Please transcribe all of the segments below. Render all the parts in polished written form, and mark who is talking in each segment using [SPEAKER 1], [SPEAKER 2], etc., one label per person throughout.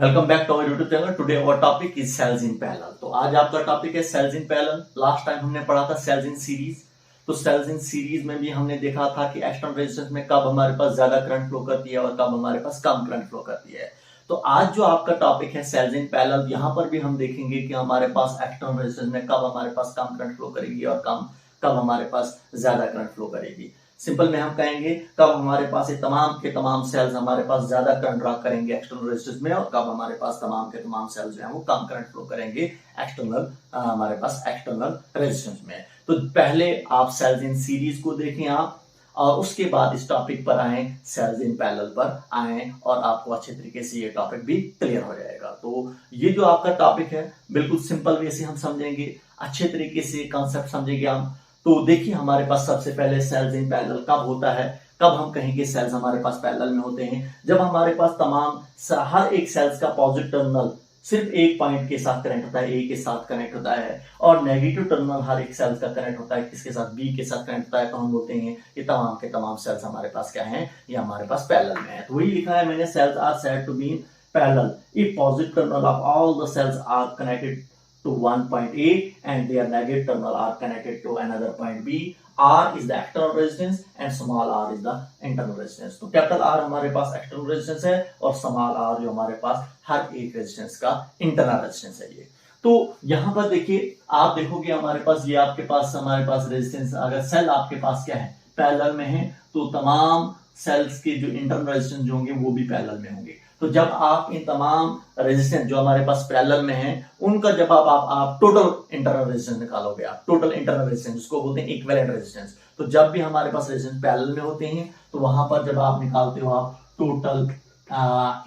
[SPEAKER 1] Welcome back to our YouTube channel. Today our topic is cells in parallel. तो आज आपका topic है cells in parallel. Last time हमने पढ़ा था सेल्स इन सीरीज। तो सेल्स इन सीरीज में भी हमने देखा था कि एक्सटर्नल रेजिस्टेंस में कब हमारे पास ज्यादा करंट फ्लो करती है और कब हमारे पास कम करंट फ्लो करती है। तो आज जो आपका टॉपिक है सेल्स इन पैरेलल, यहाँ पर भी हम देखेंगे कि हमारे पास एक्सटर्नल रेजिस्टेंस में कब हमारे पास कम करंट फ्लो करेगी और कब हमारे पास ज्यादा करंट फ्लो करेगी। सिंपल में हम कहेंगे कब हमारे पास ये तमाम के तमाम सेल्स हमारे पास ज्यादा करंट ड्रा करेंगे एक्सटर्नल रेजिस्टेंस में, और कब हमारे पास तमाम के तमाम सेल्स जो है वो कम करंट फ्लो करेंगे एक्सटर्नल हमारे पास एक्सटर्नल रेजिस्टेंस में। तो पहले आप सेल्स इन सीरीज को देखें आप, और उसके बाद इस टॉपिक पर आए, सेल्स इन पैरेलल पर आए, और आपको अच्छे तरीके से ये टॉपिक भी क्लियर हो जाएगा। तो ये जो आपका टॉपिक है बिल्कुल सिंपल वे से हम समझेंगे, अच्छे तरीके से कॉन्सेप्ट समझेंगे हम। तो देखिए हमारे पास सबसे पहले सेल्स इन पैरेलल कब होता है, कब हम कहेंगे सेल्स हमारे पास पैरेलल में होते हैं। जब हमारे पास तमाम हर एक सेल्स का पॉजिटिव टर्मिनल सिर्फ एक पॉइंट के साथ कनेक्ट होता है, ए के साथ कनेक्ट होता है, और नेगेटिव टर्मिनल हर एक सेल्स का कनेक्ट होता है किसके साथ, बी के साथ कनेक्ट होता है। तो हम बोलते हैं ये तमाम के तमाम सेल्स हमारे पास क्या हैं, ये हमारे पास पैरेलल में है। तो वही लिखा है मैंने, cells are said to be in parallel if positive terminal of all the cells are connected to one point A and their negative terminal are connected to another point B. R is the external resistance and small r is the internal resistance. तो capital R हमारे पास external resistance है और small r जो हमारे पास हर एक resistance का internal resistance है ये। तो यहाँ पर देखिए, आप देखोगे हमारे पास ये आपके पास हमारे पास रेजिस्टेंस, अगर सेल आपके पास क्या है, पैरेलल में है, तो तमाम सेल्स के जो इंटरनल रेजिस्टेंस होंगे वो भी पैरेलल में होंगे। तो जब आप इन तमाम रेजिस्टेंस जो हमारे पास पैरेलल में है उनका जब आप टोटल इंटरनल रेजिस्टेंस निकालोगे, आप टोटल इंटरनल रेजिस्टेंस उसको बोलते हैं इक्विवेलेंट रेजिस्टेंस। तो जब भी हमारे पास रेजिस्टेंस पैरेलल में होते हैं तो वहां पर जब आप निकालते हो आप टोटल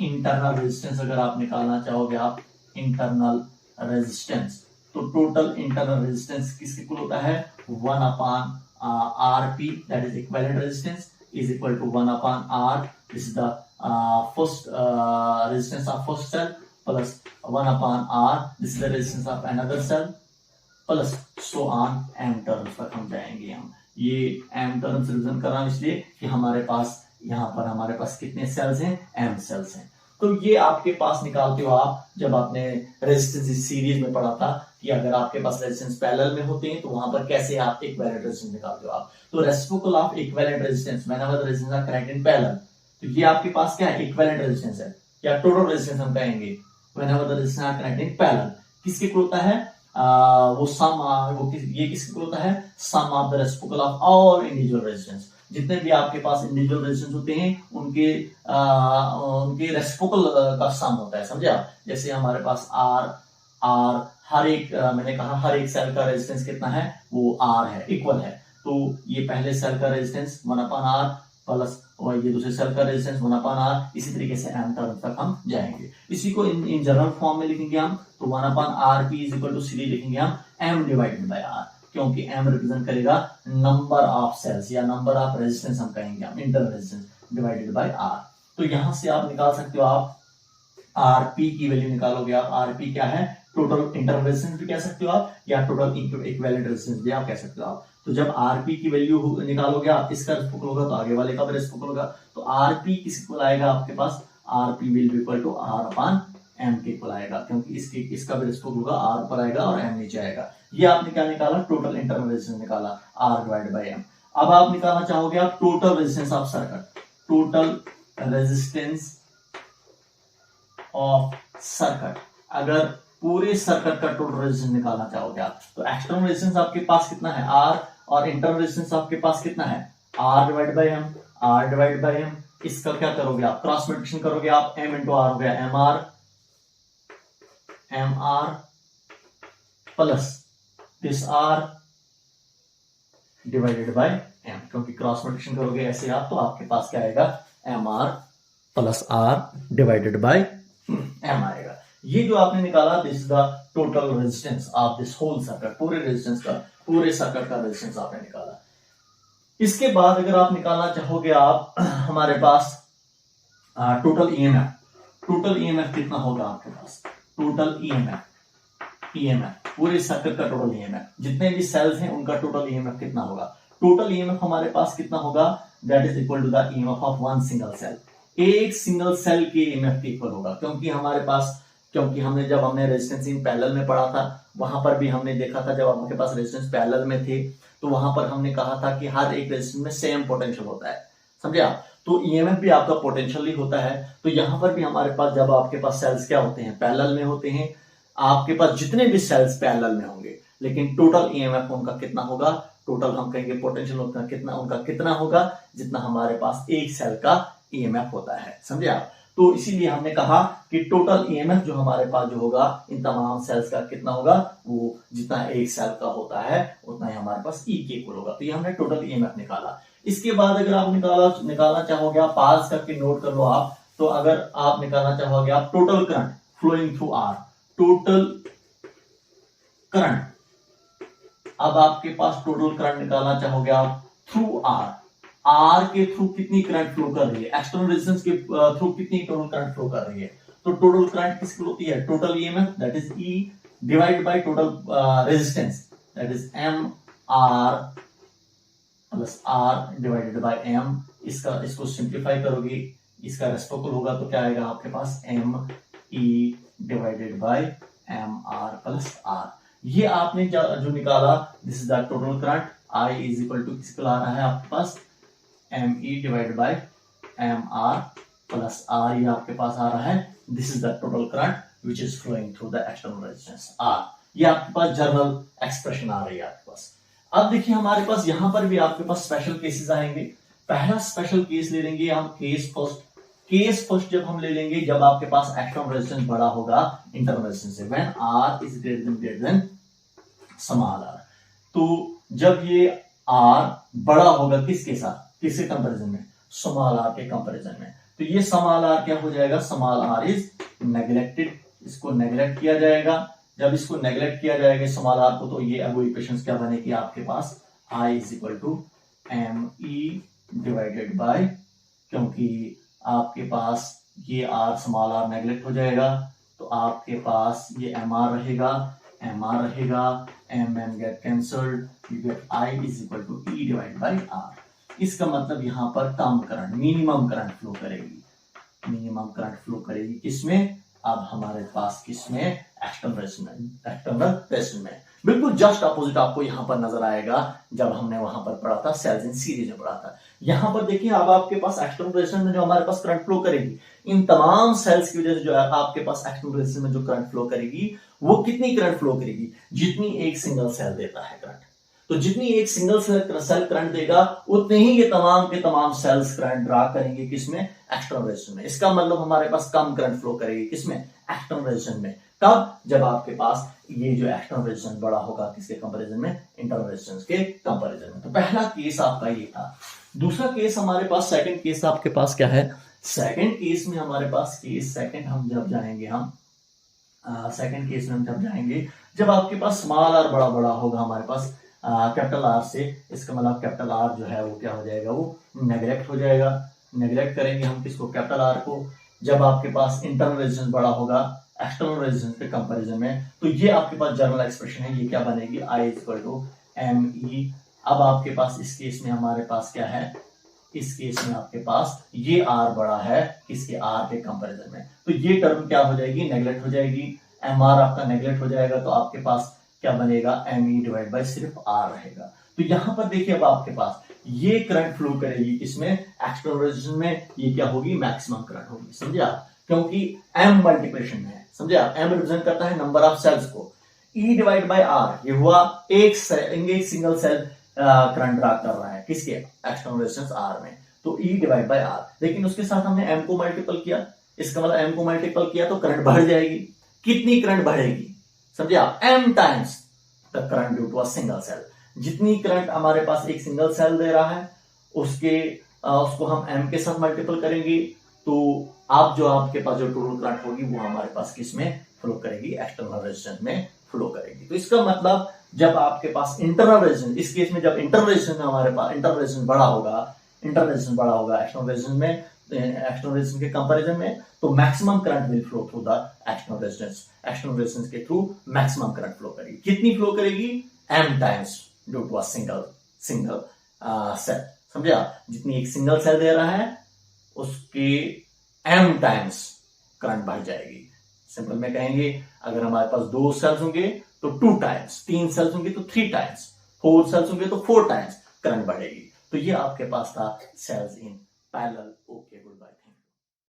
[SPEAKER 1] इंटरनल रेजिस्टेंस, अगर आप निकालना चाहोगे आप इंटरनल रेजिस्टेंस, तो टोटल इंटरनल रेजिस्टेंस किसके इक्वल होता है, 1/RP, that is equivalent resistance, is equal to 1/R. This is the first resistance of first cell plus 1/R. This is the resistance of another cell plus so on m terms तक हम जाएंगे। हम ये m terms revision कर रहा हूं इसलिए कि हमारे पास यहाँ पर हमारे पास कितने सेल्स हैं, m सेल्स हैं। तो ये आपके पास निकालते हो आप, जब आपने रेजिस्टेंस सीरीज में पढ़ा था कि अगर आपके पास रेजिस्टेंस पैरेलल में होते हैं तो वहां पर कैसे आप इक्विवेलेंट रेजिस्टेंस निकालते हो आप। तो reciprocal of equivalent resistance whenever the resistance are connected in parallel, तो ये आपके पास क्या है, इक्विवेलेंट रेजिस्टेंस है या टोटल रेजिस्टेंस हम कहेंगे। Whenever the resistance are connected in parallel किसके इक्वल होता है, वो सम, ये किसके इक्वल होता है, sum of the reciprocal of all individual resistance. जितने भी आपके पास इंडिविजुअल रेजिस्टेंस होते हैं उनके रेसिप्रोकल का सम होता है, समझे आप। जैसे हमारे पास आर हर एक, मैंने कहा हर एक सेल का रेजिस्टेंस कितना है, वो आर है, इक्वल है। तो ये पहले सेल का रेजिस्टेंस 1/R प्लस और ये दूसरे सेल का रेजिस्टेंस 1/R, इसी तरीके से m टर्म तक हम जाएंगे। इसी को इन जनरल फॉर्म में लिखेंगे हम, तो 1/RP इज इक्वल टू सीधे लिखेंगे हम m डिवाइडेड बाय r, क्योंकि m रिप्रेजेंट करेगा नंबर ऑफ सेल्स या नंबर ऑफ रेजिस्टेंस हम कहेंगे हम, internal resistance divided by r। तो यहां से आप निकाल सकते हो, आप Rp की वैल्यू निकालोगे आप, Rp क्या है, टोटल इंटरनल रेजिस्टेंस भी कह सकते हो आप, या टोटल इक्विवेलेंट रेजिस्टेंस भी आप कह सकते हो आप। तो जब Rp की वैल्यू निकालोगे आप, इसका रेसिप्रोकल होगा तो आगे वाले का भी रेसिप्रोकल होगा। तो Rp किस इक्वल आएगा आपके पास, Rp will be equal to R/M के इक्वल आएगा, क्योंकि इसका भी रेसिप्रोकल होगा, R ऊपर आएगा और M नीचे आएगा। ये आपने क्या निकाला, टोटल इंटरनल रेजिस्टेंस निकाला, R डिवाइडेड बाय M। अब आप निकालना चाहोगे आप total resistance of circuit, total resistance of circuit, अगर पूरे सर्किट का टोटल रेजिस्टेंस निकालना चाहोगे आप, तो एक्सटर्नल रेजिस्टेंस आपके पास कितना है, R, और इंटरनल रेजिस्टेंस आपके पास कितना है, R divide by M, R divide by M। इसका क्या करोगे आप, क्रॉस मल्टीप्लिकेशन करोगे आप, M इंटू R हो गया MR plus this R divided by M, क्योंकि क्रॉस मल्टीप्लिकेशन करोगे ऐसे आप, तो आपके पास क्या आएगा, MR plus R divided by M आएगा। ये जो आपने निकाला, this is the total resistance of this whole circuit, पूरे रेजिस्टेंस का, पूरे सर्किट का रेजिस्टेंस आपने निकाला। इसके बाद अगर आप निकालना चाहोगे आप हमारे पास टोटल ईएमएफ, टोटल ईएमएफ कितना होगा आपके पास, टोटल ईएमएफ पूरे सर्किट का टोटल ईएमएफ, जितने भी सेल्स हैं उनका टोटल ईएमएफ कितना होगा। टोटल ईएमएफ हमारे पास कितना होगा, that is equal to the EMF of one single cell. एक सिंगल सेल के ईएमएफ के इक्वल होगा, क्योंकि हमने रेजिस्टेंस इन पैरेलल में पढ़ा था, वहां पर भी हमने देखा था, जब आपके पास रेजिस्टेंस पैरेलल में थे तो वहां पर हमने कहा था कि हर एक रेजिस्टेंस में सेम पोटेंशियल होता है, समझे आप। तो ईएमएफ भी आपका पोटेंशियली होता है। तो यहाँ पर भी हमारे पास जब आपके पास सेल्स क्या होते हैं, पैरेलल में होते हैं, आपके पास जितने भी सेल्स पैरेलल में होंगे, लेकिन टोटल ईएमएफ उनका कितना होगा, टोटल हम कहेंगे पोटेंशियल उनका कितना होगा, जितना हमारे पास एक सेल का ईएमएफ होता है, समझे आप। तो इसीलिए हमने कहा कि टोटल ईएमएफ जो हमारे पास जो होगा इन तमाम सेल्स का कितना होगा, वो जितना एक सेल का होता है उतना ही हमारे पास ई के इक्वल होगा। तो ये हमने टोटल ईएमएफ निकाला। इसके बाद अगर आप निकालना चाहोगे, आप पास करके नोट कर लो आप, तो अगर आप निकालना चाहोगे आप total current flowing through R, total current, अब आपके पास टोटल करंट निकालना चाहोगे आप थ्रू आर के थ्रू कितनी करंट फ्लो कर रही है, एक्सटर्नल रेजिस्टेंस के थ्रू कितनी टोटल करंट फ्लो कर रही है। तो टोटल करंट किसकी होती है, total EMF that is E divide by total resistance that is M R plus R divided by M. इसको सिंप्लीफाई करोगे, इसका रेसिप्रोकल होगा तो क्या आएगा आपके पास, M E divided by M R plus R. ये आपने जो निकाला, this is the total current, I is equal to किसको ला रहा है आपके पास, M E divide by M R plus R, ये आपके पास आ रहा है, this is the total current which is flowing through the external resistance R. ये आपके पास जनरल एक्सप्रेशन आ रही है आपके पास। अब देखिए हमारे पास यहां पर भी आपके पास स्पेशल केसेस आएंगे। पहला स्पेशल केस ले लेंगे हम, केस फर्स्ट जब हम ले लेंगे, जब आपके पास एक्सटर्नल रेजिस्टेंस बड़ा होगा इंटरनल रेजिस्टेंस से, when R is greater than small R. तो जब ये आर बड़ा होगा किसके साथ, किसके कंपैरिजन में, स्मॉल आर के कंपैरिजन में, तो ये स्मॉल आर क्या हो जाएगा, स्मॉल आर इज नेग्लेक्टेड, इसको नेग्लेक्ट किया जाएगा। जब इसको नेग्लेक्ट किया जाएगा स्मॉल आर को, तो ये अब इक्वेशंस क्या बनेगी आपके पास, I is equal to M E divided by, क्योंकि आपके पास ये आर स्मॉल आर नेग्लेक्ट हो जाएगा, तो आपके पास ये एम आर रहेगा, M get cancelled, you get I is equal to E divide by R. इसका मतलब यहाँ पर कम करंट, मिनिमम करंट फ्लो करेगी, किसमें, अब हमारे पास किसमें, एक्सटर्नल रेजिस्टेंस में। बिल्कुल जस्ट अपोजिट आपको यहां पर नजर आएगा जब हमने वहां पर पढ़ा था, सेल्स इन सीरीज में पढ़ा था। यहां पर देखिए अब आपके पास एक्सटर्नल रेजिस्टेंस में जो हमारे पास करंट फ्लो करेगी, इन तमाम सेल्स की वजह से जो है आपके पास एक्सटर्नल रेजिस्टेंस में जो करंट फ्लो करेगी, वो कितनी करंट फ्लो करेगी, जितनी एक सिंगल सेल देता है करंट। तो जितनी एक सिंगल सेल करंट देगा, उतने ही ये तमाम के तमाम सेल्स करंट ड्रा करेंगे किसमें, एक्सटर्नल रेजिस्टेंस में। इसका मतलब हमारे पास कम करंट फ्लो करेगी किसमें, एक्सटर्नल रेजिस्टेंस में। कब, जब आपके पास ये जो एक्सटर्नल रेजिस्टेंस बड़ा होगा किसके कंपैरिजन में, इंटरनल रेजिस्टेंस के कंपैरिजन में। तो पहला केस आपका ये था। दूसरा केस हमारे पास, सेकंड केस आपके पास क्या है, सेकंड केस में हमारे पास केस सेकंड हम जब जाएंगे, सेकंड केस में हम जब जाएंगे, जब आपके पास स्मॉल आर बड़ा होगा हमारे पास कैपिटल आर से, इसका मतलब कैपिटल आर जो है वो क्या हो जाएगा, वो नेग्लेक्ट हो जाएगा। नेग्लेक्ट करेंगे हम किसको, कैपिटल आर को। जब आपके पास इंटरनल रेजिस्टेंस बड़ा होगा एक्सटर्नल रेजिस्टेंस के कंपैरिजन में, तो ये आपके पास जनरल एक्सप्रेशन है, ये क्या बनेगी, I is equal to M E. अब आपके पास इस केस में हमारे पास क्या है, इस केस में आपके पास ये आर बड़ा है किसके, आर के कंपैरिजन में, तो ये टर्म क्या हो जाएगी, नेग्लेक्ट हो जाएगी, एम आर आपका नेग्लेक्ट हो जाएगा, तो आपके पास क्या बनेगा, एम ई डिवाइड बाय सिर्फ आर रहेगा। तो यहां पर देखिए अब आपके पास ये करंट फ्लो करेगी किसमें, एक्सटर्नल रेजिस्टेंस में, ये क्या होगी, मैक्सिमम करंट होगी, समझे आप, क्योंकि एम मल्टीप्लिकेशन में है, समझे आप, एम रिप्रेजेंट करता है नंबर ऑफ सेल्स को, ई डिवाइड बाय आर, ये हुआ एक सिंगल सेल करंट ड्रा कर रहा है किसके, एक्सटर्नल रेजिस्टेंस आर में, तो ई डिवाइड बाय आर। लेकिन उसके साथ हमने एम को मल्टीपल किया, इसका मतलब एम को मल्टीपल किया तो करंट बढ़ जाएगी। कितनी करंट बढ़ेगी, समझे आप, m times the current due to a single cell. जितनी करंट हमारे पास एक सिंगल सेल दे रहा है, उसको हम m के साथ मल्टीपल करेंगे, तो आप जो आपके पास जो टोटल करंट होगी वो हमारे पास किस में फ्लो करेगी, एक्सटर्नल रेजिस्टेंस में फ्लो करेगी। तो इसका मतलब जब आपके पास इंटरनल रेजिस्टेंस, इस केस में जब इंटरनल रेजिस्टेंस में हमारे पास इंटरनल रेजिस्टेंस बड़ा होगा एक्सटर्नल रेजिस्टेंस में, एक्सटर्नल रेजिस्टेंस के कंपैरिजन में, तो maximum current will flow through the external resistance के थ्रू मैक्सिमम करंट फ्लो करेगी। कितनी फ्लो करेगी, m times due to a single cell, समझे आप, जितनी एक सिंगल सेल दे रहा है उसके m टाइम्स करंट बढ़ जाएगी। सिंपल में कहेंगे अगर हमारे पास 2 सेल्स होंगे तो 2 टाइम्स, 3 सेल्स होंगे तो 3 टाइम्स, 4 सेल्स होंगे तो 4 टाइम्स करंट बढ़ेगी। तो ये आपके पास था सेल्स इन पैरेलल। ओके।